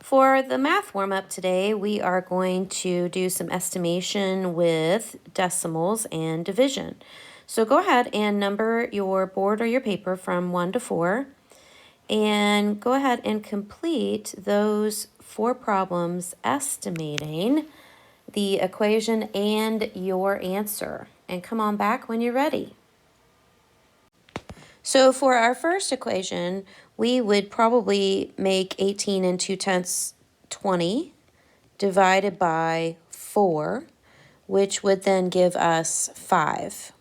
For the math warm-up today, we are going to do some estimation with decimals and division. So go ahead and number your board or your paper from 1 to 4, and go ahead and complete those 4 problems estimating the equation and your answer. And come on back when you're ready. So for our first equation, we would probably make 18 and 2/10 20 divided by 4, which would then give us 5.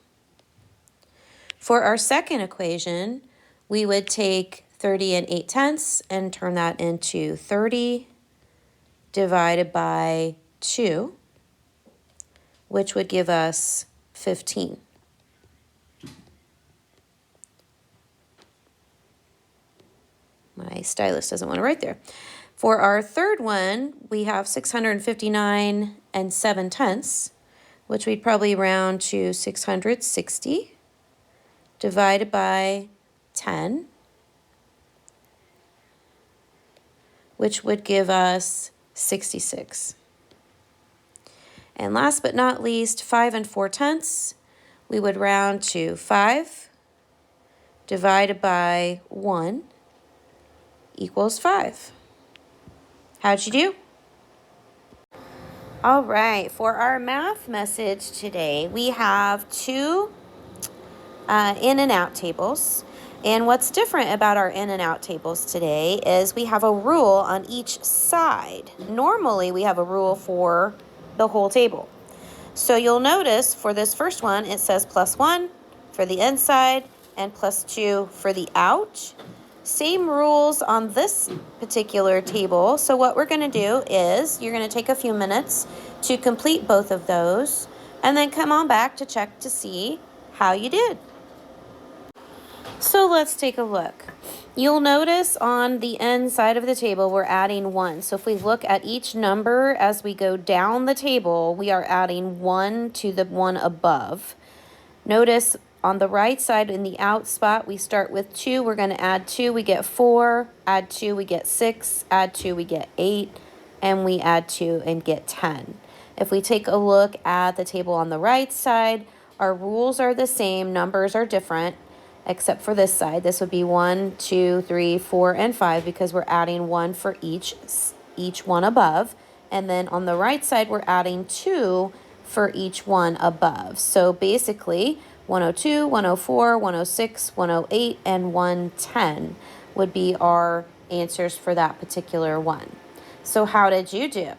For our second equation, we would take 30 and 8/10 and turn that into 30 divided by 2, which would give us 15. My stylus doesn't want to write there. For our third one, we have 659 and 7/10, which we'd probably round to 660 divided by 10, which would give us 66. And last but not least, 5 and 4/10, we would round to 5 divided by 1 equals 5. How'd you do? All right, for our math message today, we have 2 in and out tables. And what's different about our in and out tables today is we have a rule on each side. Normally, we have a rule for the whole table. So you'll notice for this first one, it says +1 for the inside and +2 for the out. Same rules on this particular table. So what we're going to do is you're going to take a few minutes to complete both of those and then come on back to check to see how you did. So let's take a look. You'll notice on the end side of the table, we're adding 1. So if we look at each number as we go down the table, we are adding 1 to the one above. Notice on the right side in the out spot, we start with 2. We're going to add 2, we get 4. Add 2, we get 6. Add 2, we get 8. And we add 2 and get 10. If we take a look at the table on the right side, our rules are the same, numbers are different, except for this side. This would be 1, 2, 3, 4, and 5 because we're adding 1 for each one above. And then on the right side, we're adding 2 for each one above. So basically, 102, 104, 106, 108, and 110 would be our answers for that particular one. So how did you do?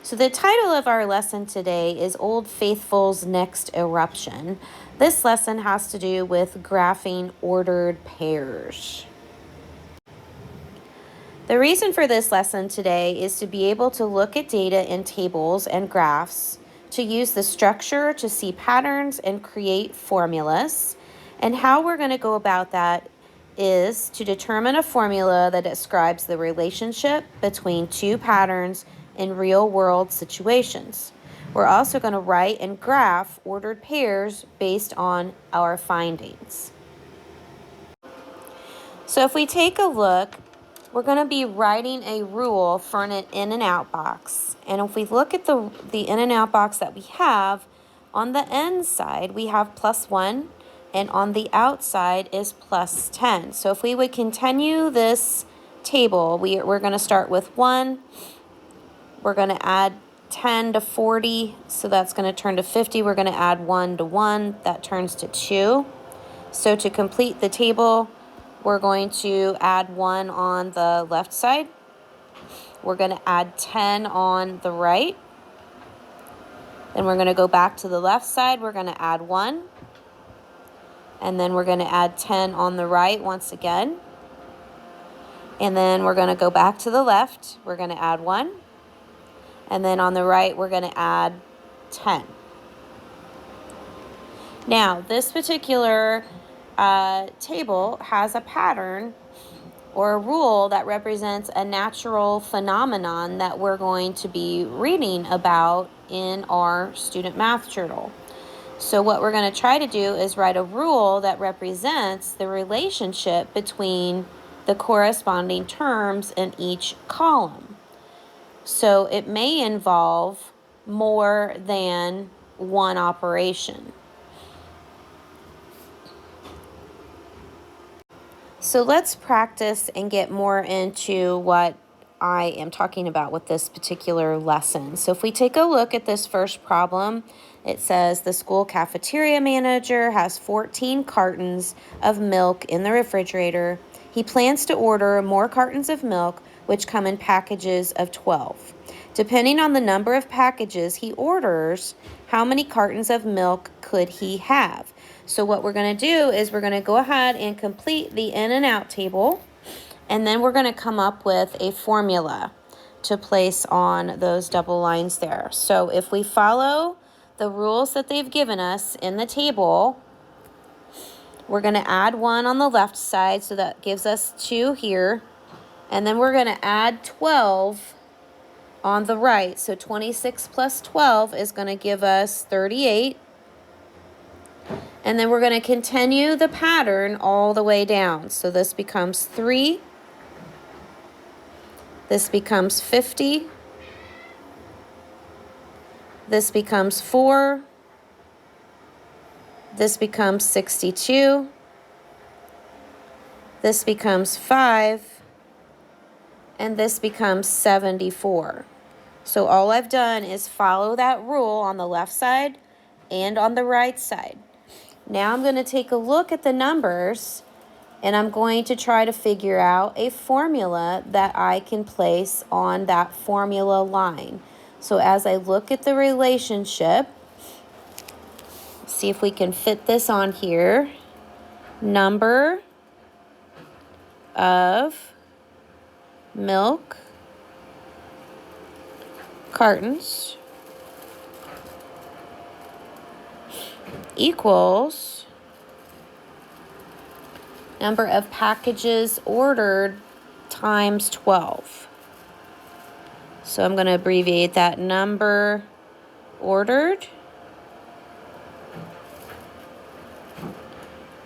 So the title of our lesson today is Old Faithful's Next Eruption. This lesson has to do with graphing ordered pairs. The reason for this lesson today is to be able to look at data in tables and graphs, to use the structure to see patterns and create formulas. And how we're going to go about that is to determine a formula that describes the relationship between 2 patterns in real-world situations. We're also going to write and graph ordered pairs based on our findings. So if we take a look, we're going to be writing a rule for an in and out box. And if we look at the in and out box that we have, on the end side, we have +1, and on the outside is +10. So if we would continue this table, we're going to start with 1. We're going to add 10 to 40, so that's going to turn to 50. We're going to add 1 to 1, that turns to 2. So to complete the table, we're going to add 1 on the left side. We're going to add 10 on the right. Then we're going to go back to the left side. We're going to add 1. And then we're going to add 10 on the right once again. And then we're going to go back to the left. We're going to add 1. And then on the right, we're going to add 10. Now, this particular table has a pattern or a rule that represents a natural phenomenon that we're going to be reading about in our student math journal. So what we're going to try to do is write a rule that represents the relationship between the corresponding terms in each column. So it may involve more than one operation. So let's practice and get more into what I am talking about with this particular lesson. So if we take a look at this first problem, it says the school cafeteria manager has 14 cartons of milk in the refrigerator. He plans to order more cartons of milk, which come in packages of 12. Depending on the number of packages he orders, how many cartons of milk could he have? So what we're going to do is we're going to go ahead and complete the in and out table, and then we're going to come up with a formula to place on those double lines there. So if we follow the rules that they've given us in the table, we're going to add 1 on the left side, so that gives us 2 here, and then we're going to add 12 on the right. So 26 plus 12 is going to give us 38. And then we're going to continue the pattern all the way down. So this becomes 3. This becomes 50. This becomes 4. This becomes 62. This becomes 5. And this becomes 74. So all I've done is follow that rule on the left side and on the right side. Now I'm going to take a look at the numbers, and I'm going to try to figure out a formula that I can place on that formula line. So as I look at the relationship, see if we can fit this on here. Number of milk cartons equals number of packages ordered times 12. So I'm going to abbreviate that. Number ordered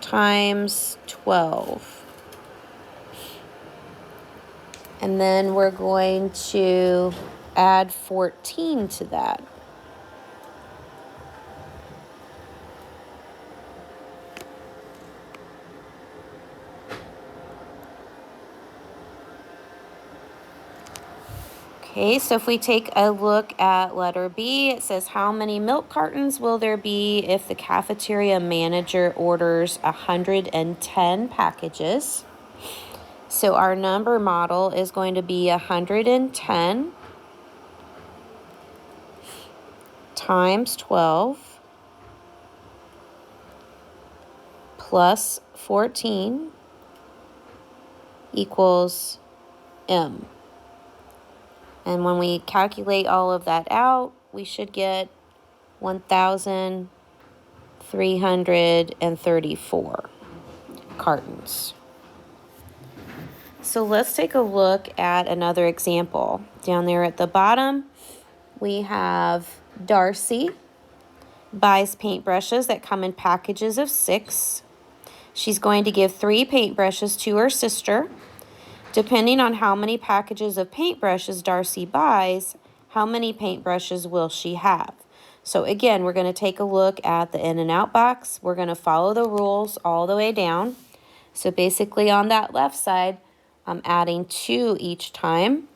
times 12. And then we're going to add 14 to that. Okay, so if we take a look at letter B, it says how many milk cartons will there be if the cafeteria manager orders 110 packages? So our number model is going to be 110 times 12 plus 14 equals M. And when we calculate all of that out, we should get 1,334 cartons. So let's take a look at another example. Down there at the bottom, we have Darcy buys paintbrushes that come in packages of 6. She's going to give 3 paintbrushes to her sister. Depending on how many packages of paintbrushes Darcy buys, how many paintbrushes will she have? So again, we're going to take a look at the in and out box. We're going to follow the rules all the way down. So basically on that left side, I'm adding 2 each time.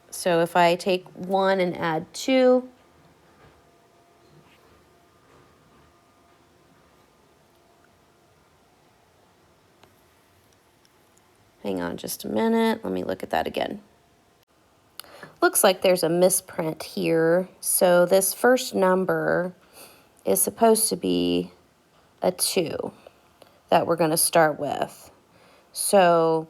So if I take 1 and add 2, hang on just a minute. Let me look at that again. Looks like there's a misprint here. So this first number is supposed to be a 2 that we're going to start with. So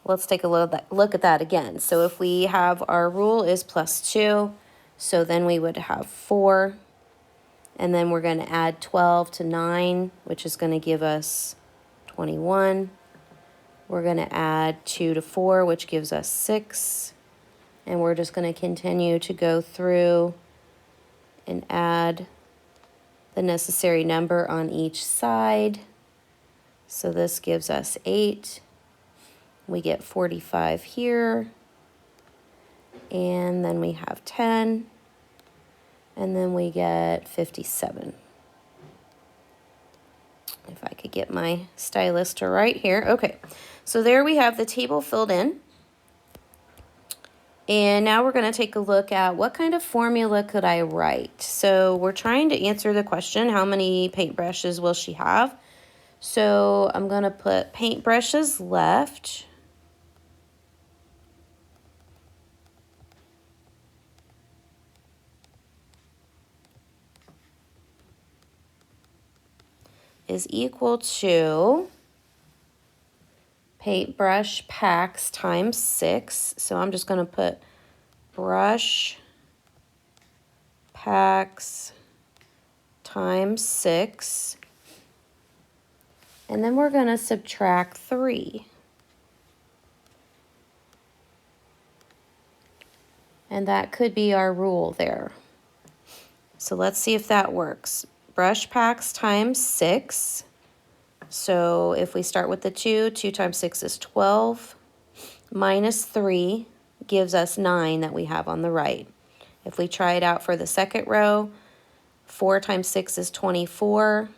let's take a look at that again. So if we have our rule is plus 2, so then we would have 4. And then we're going to add 12 to 9, which is going to give us 21. We're going to add 2 to 4, which gives us 6. And we're just going to continue to go through and add the necessary number on each side. So this gives us 8. We get 45 here. And then we have 10. And then we get 57. If I could get my stylus to write here. Okay, so there we have the table filled in. And now we're going to take a look at what kind of formula could I write. So we're trying to answer the question, how many paintbrushes will she have? So I'm going to put paintbrushes left. Is equal to paintbrush packs times 6. So I'm just going to put brush packs times 6. And then we're going to subtract 3. And that could be our rule there. So let's see if that works. Brush packs times 6. So if we start with the 2, 2 times 6 is 12. Minus 3 gives us 9 that we have on the right. If we try it out for the second row, 4 times 6 is 24.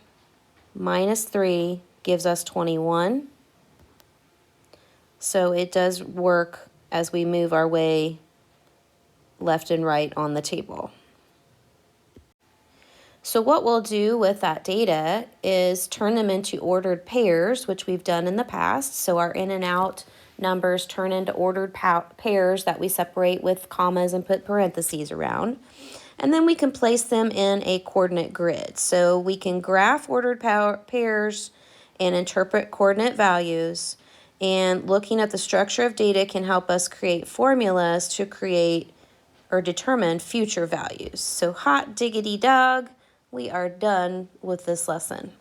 Minus 3 gives us 21. So it does work as we move our way left and right on the table. So what we'll do with that data is turn them into ordered pairs, which we've done in the past. So our in and out numbers turn into ordered pairs that we separate with commas and put parentheses around. And then we can place them in a coordinate grid. So we can graph ordered pairs and interpret coordinate values. And looking at the structure of data can help us create formulas to create or determine future values. So hot diggity dog, we are done with this lesson.